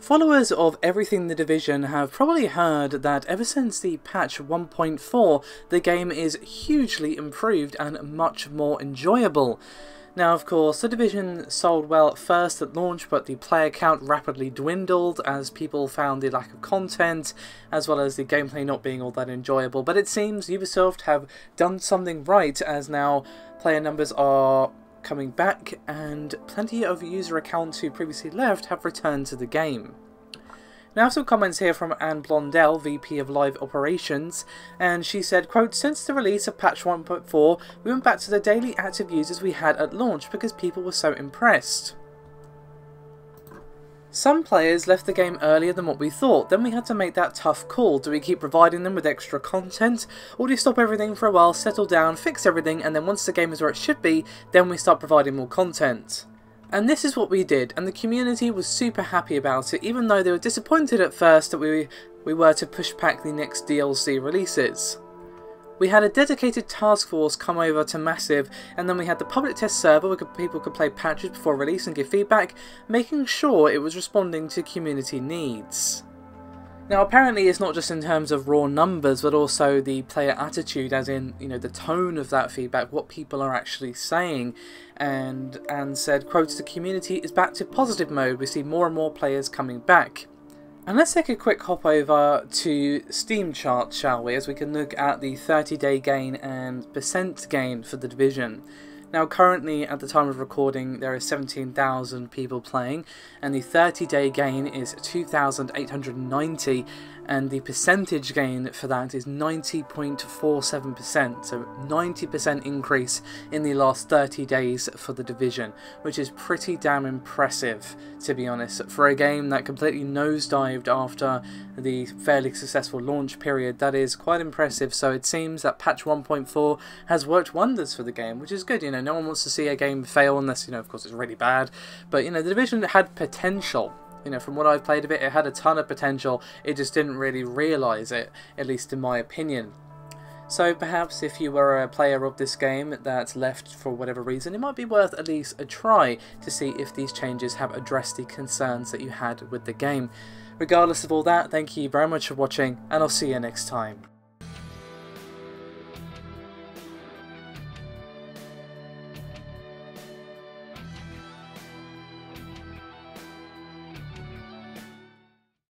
Followers of everything The Division have probably heard that ever since the patch 1.4, the game is hugely improved and much more enjoyable. Now, of course, The Division sold well at first at launch, but the player count rapidly dwindled as people found the lack of content, as well as the gameplay not being all that enjoyable. But it seems Ubisoft have done something right, as now player numbers are coming back, and plenty of user accounts who previously left have returned to the game. Now some comments here from Anne Blondell, VP of Live Operations, and she said, quote, "Since the release of patch 1.4, we went back to the daily active users we had at launch because people were so impressed. Some players left the game earlier than what we thought, then we had to make that tough call. Do we keep providing them with extra content, or do you stop everything for a while, settle down, fix everything, and then once the game is where it should be, then we start providing more content?" And this is what we did, and the community was super happy about it, even though they were disappointed at first that we were to push back the next DLC releases. We had a dedicated task force come over to Massive, and then we had the public test server where people could play patches before release and give feedback, making sure it was responding to community needs. Now apparently it's not just in terms of raw numbers, but also the player attitude, as in, you know, the tone of that feedback, what people are actually saying. And said, quote, "The community is back to positive mode, we see more and more players coming back." And let's take a quick hop over to Steam charts, shall we, as we can look at the 30-day gain and percent gain for The Division. Now currently, at the time of recording, there are 17,000 people playing, and the 30-day gain is 2,890, and the percentage gain for that is 90.47%, so 90% increase in the last 30 days for The Division, which is pretty damn impressive, to be honest. For a game that completely nosedived after the fairly successful launch period, that is quite impressive. So it seems that patch 1.4 has worked wonders for the game, which is good. You know, no one wants to see a game fail unless, you know, of course it's really bad, but, you know, The Division had potential. You know, from what I've played of it, it had a ton of potential. It just didn't really realise it, at least in my opinion. So perhaps if you were a player of this game that's left for whatever reason, it might be worth at least a try to see if these changes have addressed the concerns that you had with the game. Regardless of all that, thank you very much for watching, and I'll see you next time.